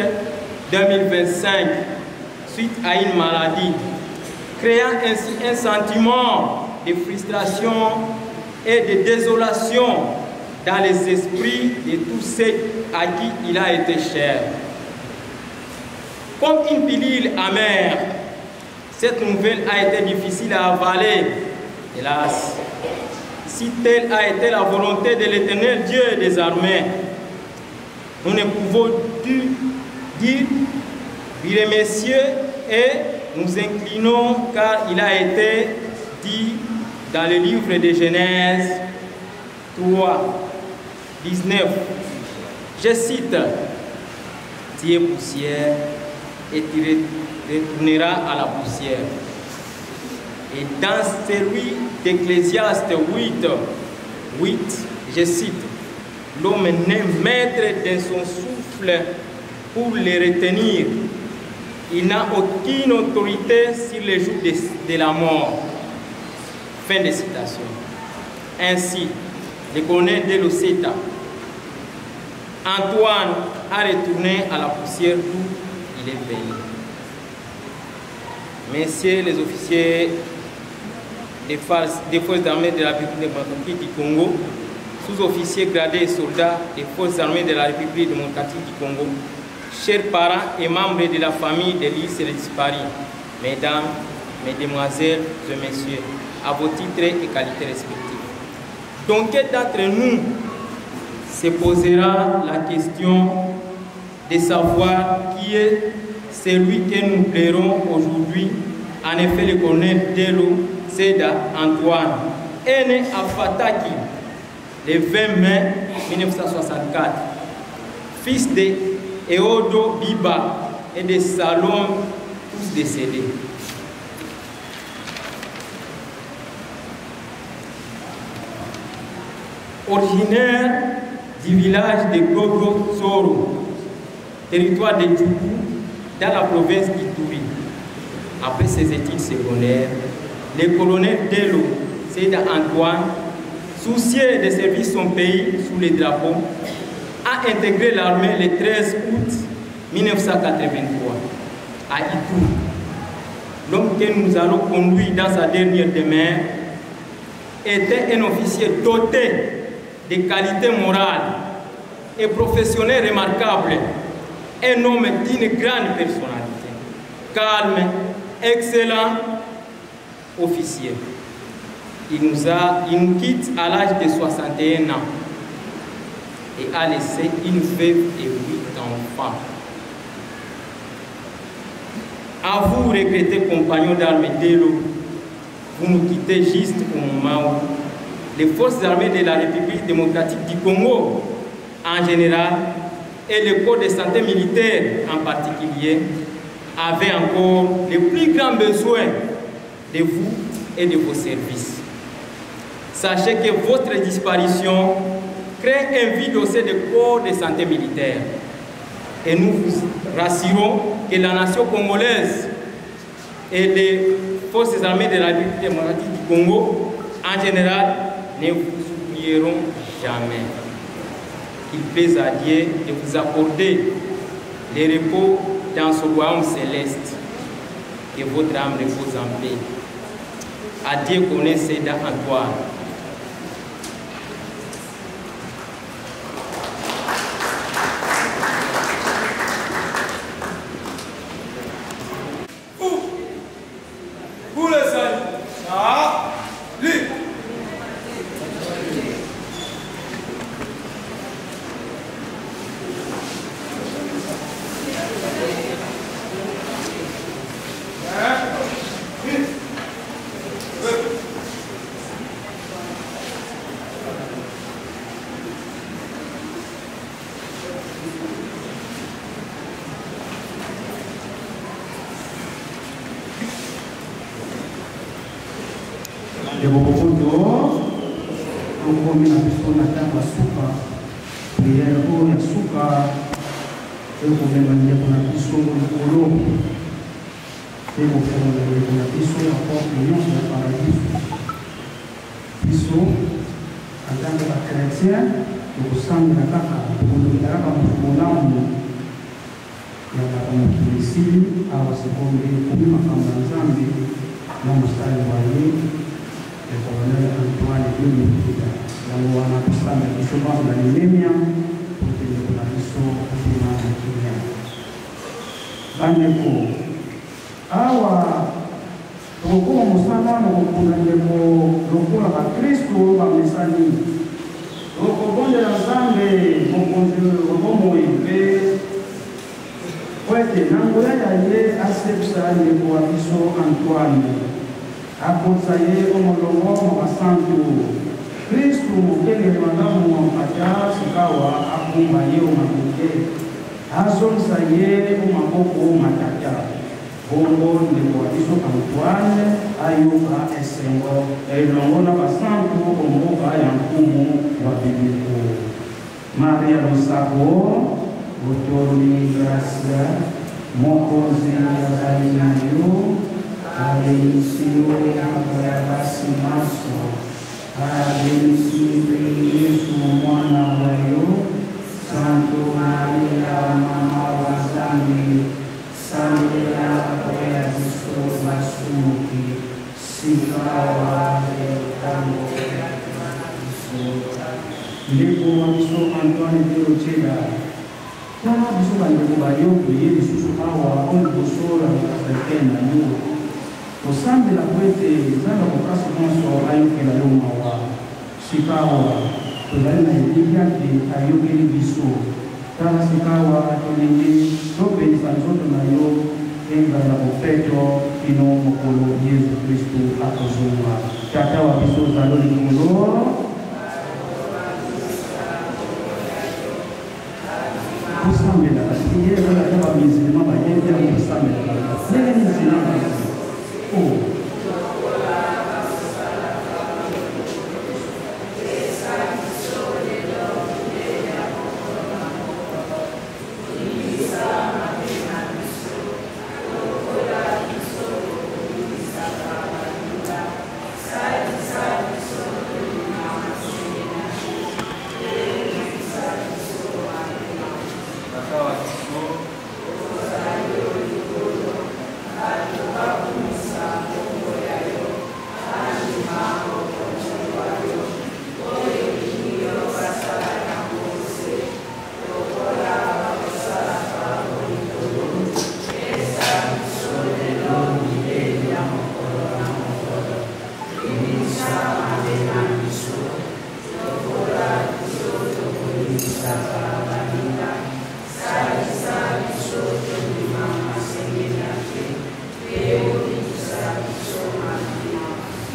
2025 suite à une maladie, créant ainsi un sentiment de frustration et de désolation dans les esprits de tous ceux à qui il a été cher. Comme une pilule amère, cette nouvelle a été difficile à avaler, hélas. Si telle a été la volonté de l'Éternel Dieu des armées, nous ne pouvons dire, virez messieurs, et nous inclinons car il a été dit dans le livre de Genèse 3, 19. Je cite, tu es poussière et tu retourneras à la poussière. Et dans celui d'Ecclésiaste 8, je cite, l'homme n'est maître de son souffle pour le retenir. Il n'a aucune autorité sur les jours de la mort. Fin de citation. Ainsi, le colonel Delo Seda Antoine a retourné à la poussière d'où il est venu. Messieurs les officiers des forces armées de la République démocratique du Congo, sous-officiers gradés et soldats des forces armées de la République démocratique du Congo, chers parents et membres de la famille de l'Illustre disparu, mesdames, mesdemoiselles et messieurs, à vos titres et qualités respectives. Donc, quel d'entre nous se posera la question de savoir qui est celui que nous plairons aujourd'hui? En effet, le colonel Delo Seda Antoine est né à Fataki le 20 mai 1964, fils de Eodo Biba et de Salom, tous décédés. Originaire du village de Gogo Soro, territoire de Djoubou, dans la province d'Ituri. Après ses études secondaires, le colonel Delo Seda Antoine, soucieux de servir son pays sous les drapeaux, a intégré l'armée le 13 août 1983 à Ituri. L'homme que nous allons conduire dans sa dernière demeure était un officier doté de qualités morales et professionnelles remarquables, un homme d'une grande personnalité, calme, excellent officier. Il nous quitte à l'âge de 61 ans et a laissé une veuve et 8 enfants. À vous regretter, compagnons d'armes Delo, vous nous quittez juste au moment où les forces armées de la République démocratique du Congo en général et le corps de santé militaire en particulier avaient encore les plus grands besoins de vous et de vos services. Sachez que votre disparition crée un vide au sein du corps de santé militaire. Et nous vous rassurons que la nation congolaise et les forces armées de la République démocratique du Congo en général ne vous oublieront jamais. Qu'il plaise à Dieu de vous accorder le repos dans ce royaume céleste. Que votre âme repose en paix. À Dieu connaît Seda Antoine. de Bobodo, Okomi na biso na tamba suka, prière o ya suka, Okomi na biso likolo, Okomi na biso ya porte nyonso ya paradis. Biso, en tant que chrétien, okosambela kaka okondokela kaka moto molamu yaka moto esili awa sekonde ekomi makambo ya nzambe na mosali wa ye le colonel Antoine Diomituda yango wana kosambela biso bango na limemia okendeko na biso okima na kimia bandeko awa tokokoma mosala nokokunda ndeko lokola bakristo bamesani okobondela nzambe mokonzi okomoi mpe po ete na ngoya ya ye asepisa ndeko wa biso Antoine akoza ye omolongo mokasantu kristu mokeleli malamu mapata sikawa akumba ye omakoke azongisa ye omaboko matata bongo ndeko wa biso Antoine ayoka esengo elongo na basantu omboka ya nkumu wa bibliko Maria Losako Otoli Gracia mokonzi azali na yo abenisiyo ya basi maso abenisiyo Yesu mwana wa yo Santo Maria mama wa Nzambe sambela ya biso basumuki sikawa etango ya biso ndeko wa biso Antoine Diomituda tala biso bandeko bayo toye lisusu awa oliboso ya bakatolike na yo tosambela po ete nzambe kokasi nyonso ayokela yo mawa sikawa tozali na elingi ate ayokeli biso tala sikawa tolingi topelisa nzoto na yo enga ya bopeto kino mokolo Yesu Kristu akozonga tata wa biso ozali likolo kosambela ye ezalaka bamisilema bayembi ya kosambela ndenge nzela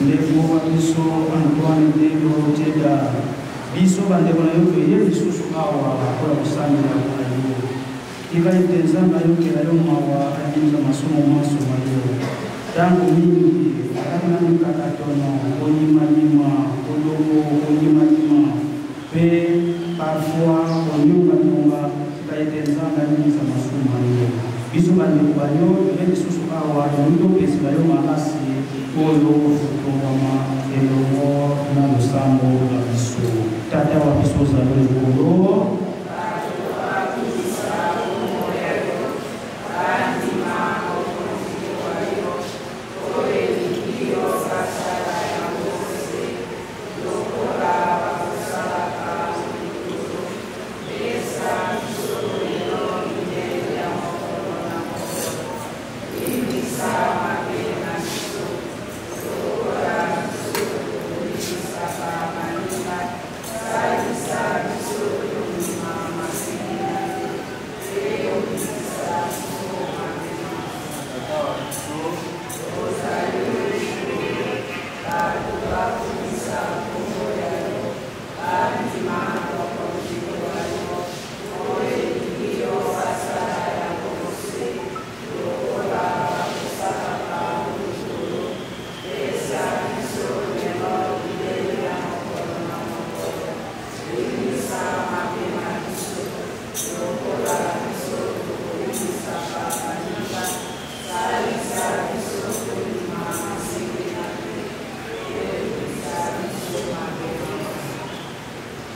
ndeko wa biso Antoine Diomituda biso bandeko na yo toye lisusu awa akola kosambela na yo tika ete nzambe ayokela yo mawa ayinza masomo masoma yo ntango mingi alaki na mikakatono onyimanyima olongo onyimanyima mpe parfois onyonga tika ete nzambe ayinza masoma yo biso bandeko bayo toye lisusu awa toyi topesela yo makasi oyo tokoma elongo na losambo na biso tata wa biso ozali likolo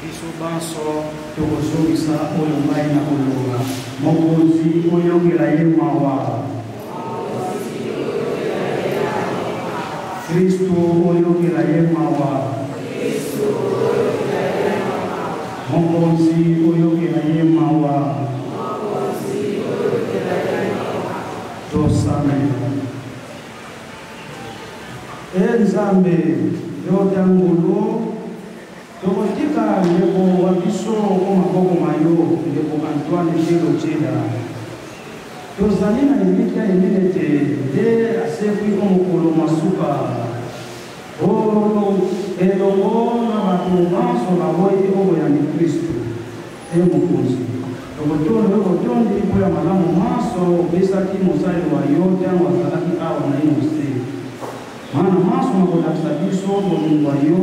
biso banso tokozongisa oyo ngai na koloba mokonzi oyongela ye mawa Kristo oyongela ye mawa mokonzi oyongela ye mawa tosamela Nzambe yotangulu tokotika ndeko wa biso komaboko mayo ndeko Antoine Jelo Cheda tozali na limite ya eminete nde asekwi omokolo masuka elongo na bato nyonso baboyi oboyani Kristo mokonzi tokotondo okotondi mpo ya malamu nyonso opesaki mosali wa yo ntango azalaki awa na ye mose mana nyonso nakolakisa biso bolingo ya yo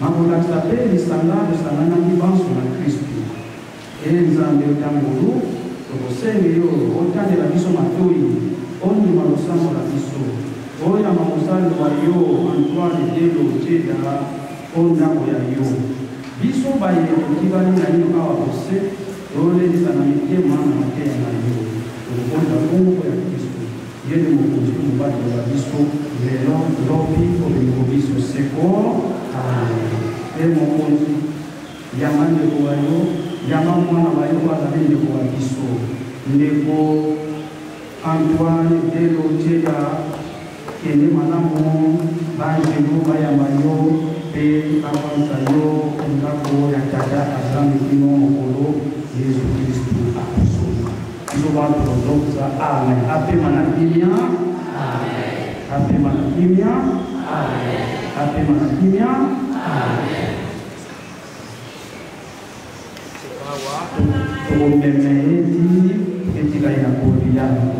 nakolakisa mpe lisanga tosanganaki banso na Kristo Nzambe otangulu tokosenge yo otandela biso matoi ondima losambo na biso oyamba mosali wa yo Antoine Jelo Cheda ondako ya yo biso baye tokibali na yo awa kose tolelisa na mitema na mateya na yo tokokonda kongo ya Kristo yende mokonzi mobali wa biso lelo lobi obengo biso seko mokonzi yamba ndeko wa yo yamba mwana wa yo azali ndeko wa biso ndeko Antoine Jelo Cheda kende malamu banjelu bayamba yo mpe avansa yo ndako ya tata azambe kino mokolo Yesu Kristu akosoka biso baprodoksa amen apema na kimia apema na kimia apema na kimia tokomemeeti etikali na kodi yako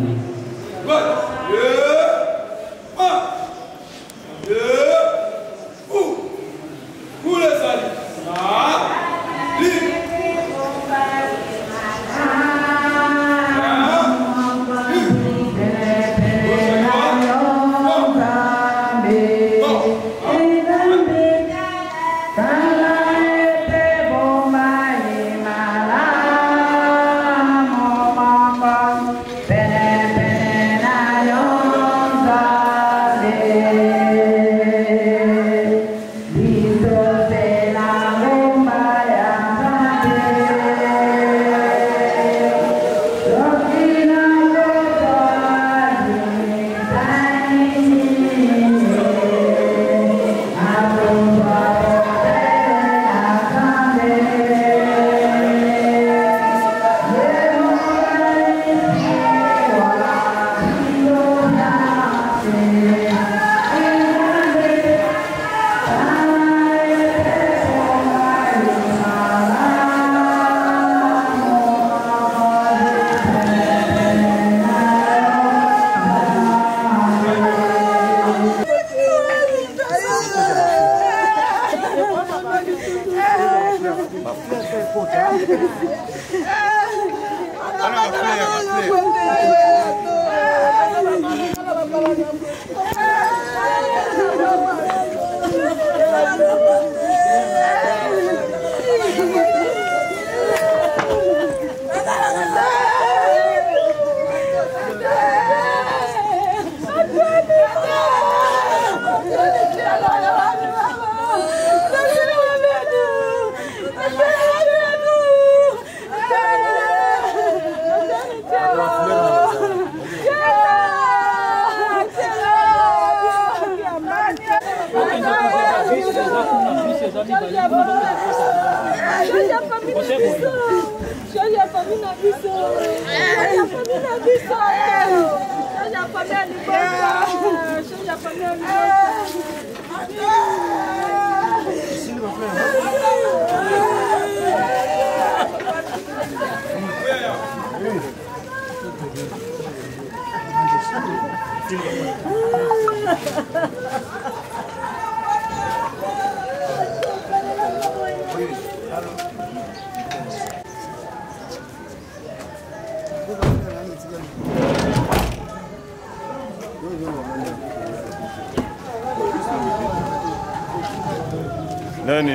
Nani?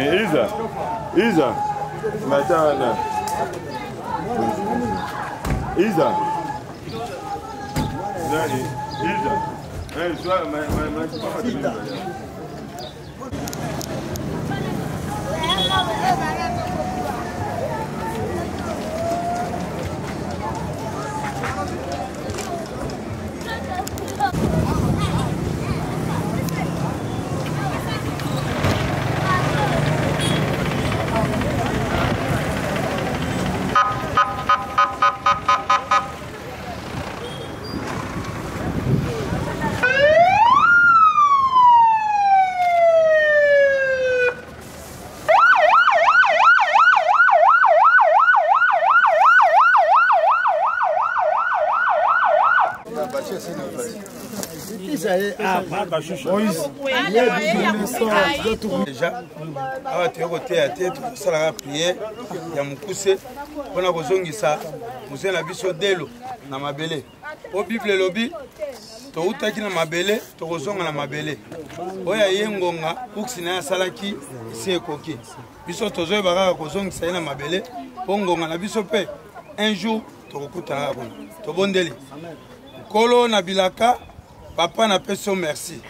Iza. Matana. Iza. Nani? Iza. Soit déjà awa toyokoteya te tosalaka priere ya mokuse mpona kozongisa muse na biso delo na mabele po bible elobi toutaki na mabele tokozonga na mabele oyo aye ngonga kuksi na ye asalaki esi ekoki biso tozoyeba kaka kozongisa ye na mabele mpo ngonga na biso mpe un jour tokokutanaka kuna tobondeli nkolo na bilaka papa na peso merci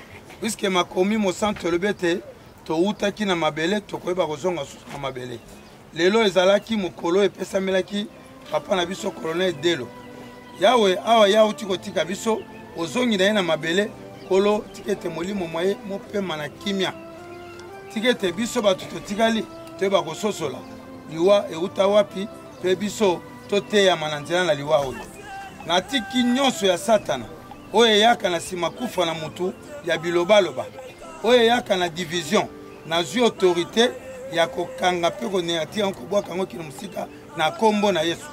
puisque makomi mosantu elobi ete toutaki na mabele tokoyeba kozonga susu na mabele lelo ezalaki mokolo epesamelaki papa na biso colonel Delo yawe awa yauti kotika biso ozongi na ye na mabele kolo tikete molimo mwaye mopema na kimia tikete biso bato totikali toyeba kososola liwa euta wapi mpe biso toteyama na nzela na liwa oyo natiki nyonso ya satana oyo eyaka na nsima kufa na mutu ya bilobaloba oyo eyaka na division nazwi autorité ya kokanga mpe koneatia yango kobwaka yango kino mosika na kombo na Yesu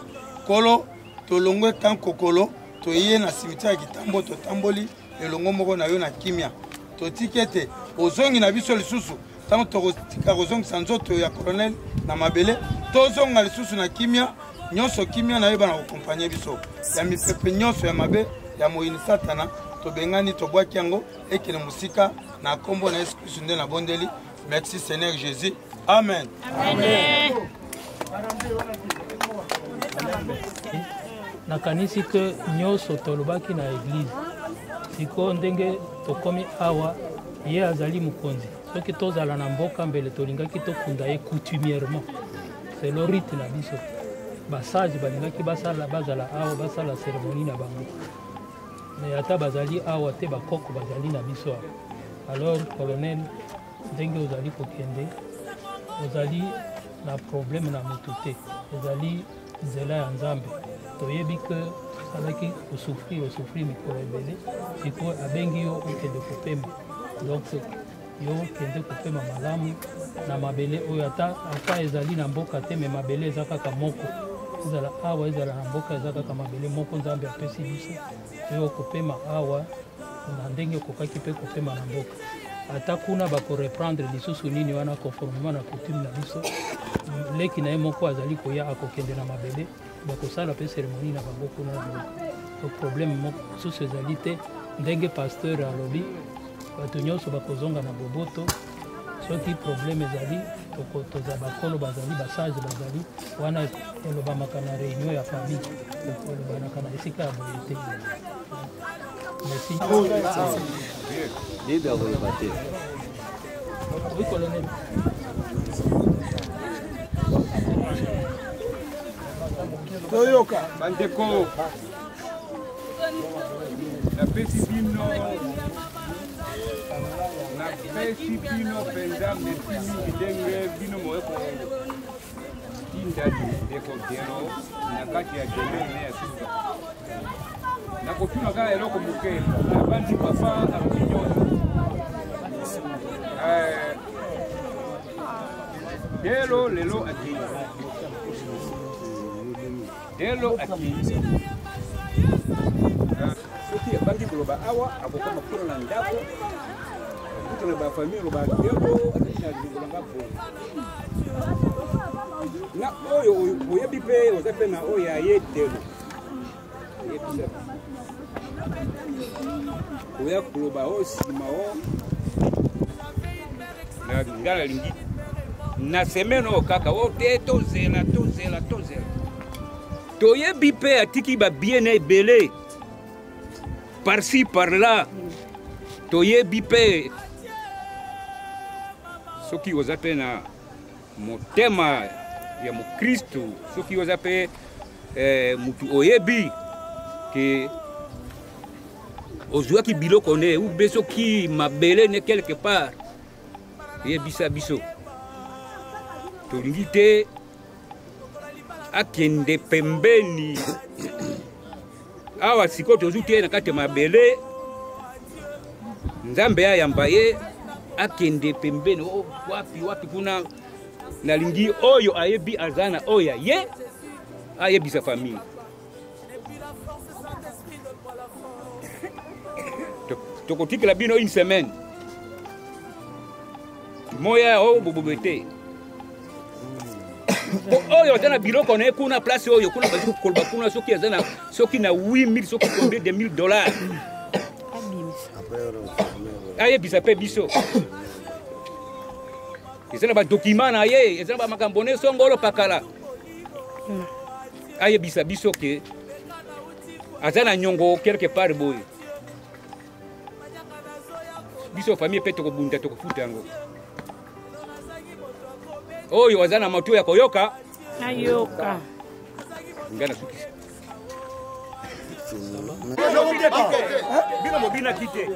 kolo tolongwe kankokolo toye na simitiare ya kitambo totamboli elongo moko na yo na kimia totiki ete ozongi na biso lisusu ntango tokotika kozongisa nzoto ya colonel na mabele tozonga lisusu na kimia nyonso kimia nayoba na kokompanye biso ya mipepe nyonso ya mabe ya moyini satana tobengani tobwaki yango ekele mosika na kombo na Yesu Kristo nde na bondeli. Merci Seigneur Jésus. Amen. Amen. Nakanisi ke nyonso tolobaki na église siko ndenge tokomi awa ye azali mokonzi soki tozala na mboka mbele tolingaki tokunda ye coutumièrement c'est le rite na biso basage balingaki bazala awa basala cérémonie na bango mais ata bazali awa te bakoko bazali na biso alors colonel ndenge ozali kokende ozali na problème na motu te ozali nzela ya nzambe toyebi ke osalaki osouffrir mikolo ebele sikoyo abengi yo okende kopema donc yo okende kopema malamu na mabele oyo ata ezali na mboka te me mabele eza kaka moko ezala awa ezala na mboka eza kaka mabele moko nzambe apesi biso yo okopema awa na ndenge okokaki mpe kopema na mboka ata kuna bakoreprendre lisusu nini wana conformément na coutume na biso leki na ye moko azali koya akokende na mabele bakosala mpe cérémonie na bango kuna na mboka donc problème moko mosusu ezali te ndenge pasteur alobi bato nyonso bakozonga na boboto soki problème ezali toza bakolo bazali basage bazali wana elobamaka na réunion ya famille elobanaka na esika ya boye te. Merci. Oui, colonel. Toyoka bandeko napesi bino penza merci mingi ndenge bino moyeko tindadi ndeko deno na kati ya demene ya suka nakopima kaka eloko moke nabandi papa akokinyoso Delo lelo akii soki ebandi koloba awa akokoma kuna na ndako akutana bafamille loba Delo ataki na lingolanga boye na oyo oyebi mpe oza mpe na oyo aye Delo oyebisa oya koloba o nsima o na ngala lingi na semaine o kaka o te tozela. Toyebi pe atiki ba bien ebele par-ci par-là. Toyebi pe soki oza pe na motema ya mokristo, soki oza pe mutu oyebi ke ozwaki biloko ne ou be soki mabele ne quelque part yebisa biso tolingi te akende pembeni awa siko tozu te na kati mabele nzambe ayamba ye akende pembeni wapi kuna nalingi oyo ayebi azana oya ye ayebisa famille tokotikela bino une semaine moya o bobobete oyo azana biloko na kuna place oyo kuna bazi kolba kuna soki azana soki na 8000 soki combien de $1000 ayebisa pe biso ezana ba document na ye ezana ba makambo ne songolo pakala ayebisa biso ke azana nyongo quelque part boy biso famille pe tokobunda tokofuta yango oyo azana moto ya koyoka ayoka ngana suki bino mobina kite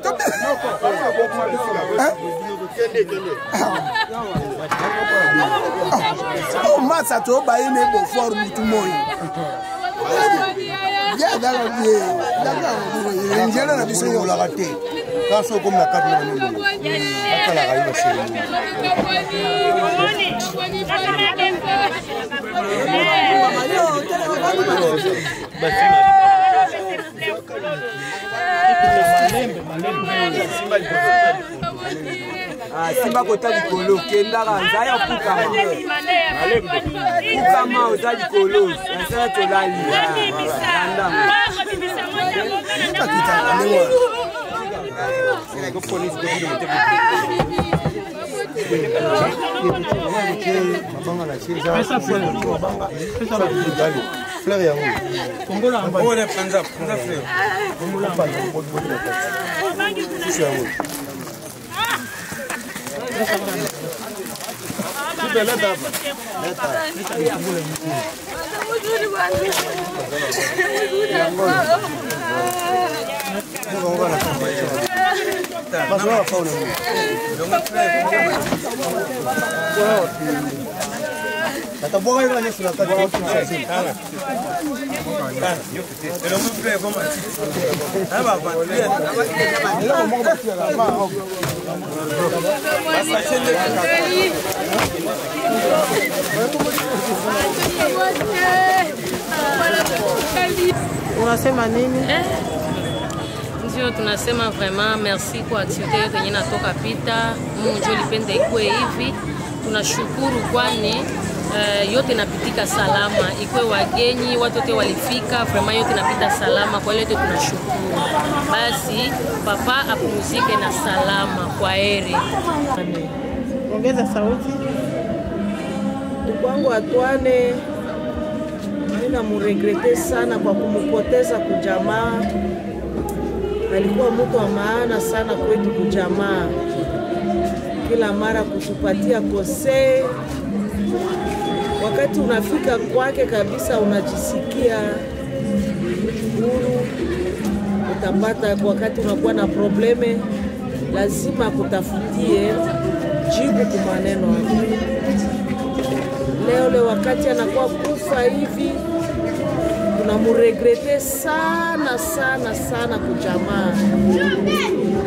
masa to ba ine bo forme tout moyi ya dala die njana na biso yo la raté kaso comme la carte na nini akala ga iba sele simba kota likolo kendaka nzaya pukama oza likolo nasala tolali fleur ya kongola on prendre fleur kongola unasema nini? Ndio tunasema vraiment merci kwa activité yote yenye natoka pita. Mungu ndio lipende ikue hivi. Tunashukuru kwani yote napitika salama. Ikwe wageni, watu wote walifika, vraiment yote napita salama. Kwa hiyo tunashukuru. Basi papa apumzike na salama. Kwa heri. Ongeza sauti. Ndugu wangu Atwane, ninamuregrete sana kwa kumupoteza kujamaa. Alikuwa mtu wa maana sana kwetu kujamaa. Kila mara kutupatia kose. Wakati unafika kwake kabisa unajisikia huru. Utapata wakati unakuwa na probleme lazima kutafutie jibu kwa maneno yako. Leo wakati anakuwa kufa hivi tunamuregrete sana kujamaa.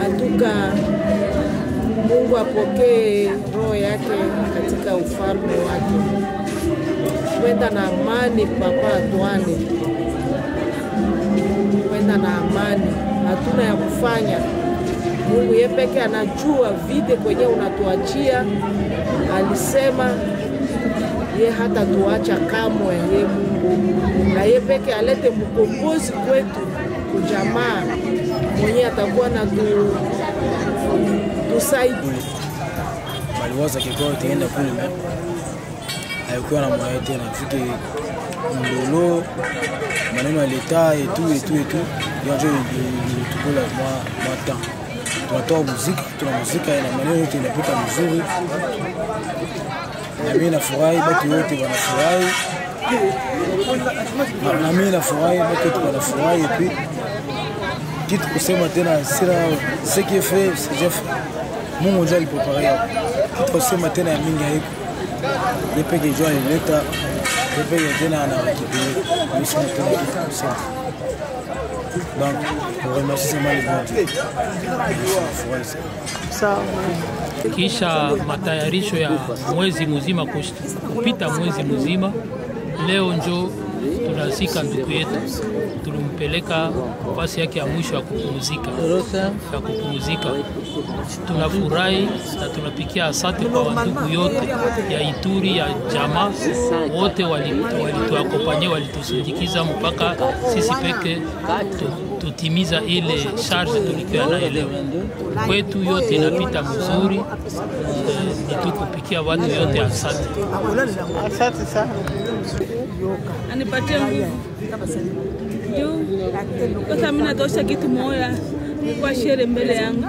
Atuka Mungu apokee roho yake katika ufalme wake. Kwenda na amani papa Atwane. Kwenda na amani. Hatuna ya kufanya. Mungu yeye peke anajua vide kwenye unatuachia. Alisema ye hata tuacha kamwe ye Mungu. Na ye peke alete mkombozi kwetu kujamaa. Mwenye atakuwa na tusaidia. Baliwaza kikao tienda kule haikuwa na moyen tena fike ndolo maneno ya leta et tout yanjo tukula mwa temps tunatoa muziki, tuna muziki na maneno yote inapita mzuri, na mimi nafurahi, watu wote wanafurahi, na mimi nafurahi, watu wote wanafurahi. Et puis kitu kusema tena sira ce qui est fait c'est déjà fait. Mungu ndiye alipreparer. Kitu kusema tena ya mingi haiko. Yepeke jua ileta, yepeke tena anakipeleka. Mimi sina tena kitu kusema. Donc, pour remercier seulement les bons Dieu. Kisha matayarisho ya mwezi mzima kupita mwezi mzima, leo njo tunazika ndugu yetu, tulimpeleka nafasi yake ya mwisho ya kupumzika. Tunafurahi na tunapikia asante kwa wandugu yote ya Ituri ya jamaa wote walituakopanye, walitusindikiza mpaka sisi peke tutimiza ile charge tulikuwa nayo leo. Kwetu yote inapita mzuri, ni tukupikia watu yote asante. Asante sana. Anipatie nguvu. Kwa sababu mimi natosha kitu moja kwa shere mbele yangu.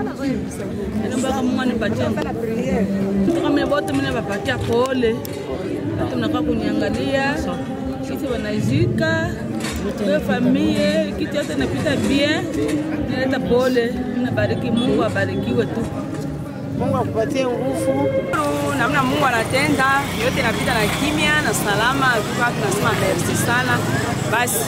Naomba Mungu anipatie nguvu. Kama wote mimi napatia pole. Hata mnakaa kuniangalia. Sisi wanazika. Kwa familia kitu yote inapita bien. Naleta pole. Nabariki Mungu abarikiwe tu. Mungu akupatie nguvu. Namna Mungu anatenda yote inapita na kimya na salama, tuka tunasema merci sana. Basi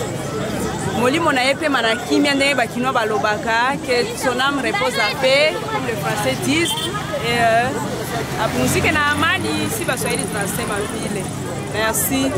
molimo na yepe mana kimya ndenge bakinwa balobaka que son âme repose en paix comme les Français disent, et apumzike na amani, si Baswahili tunasema vile. Merci.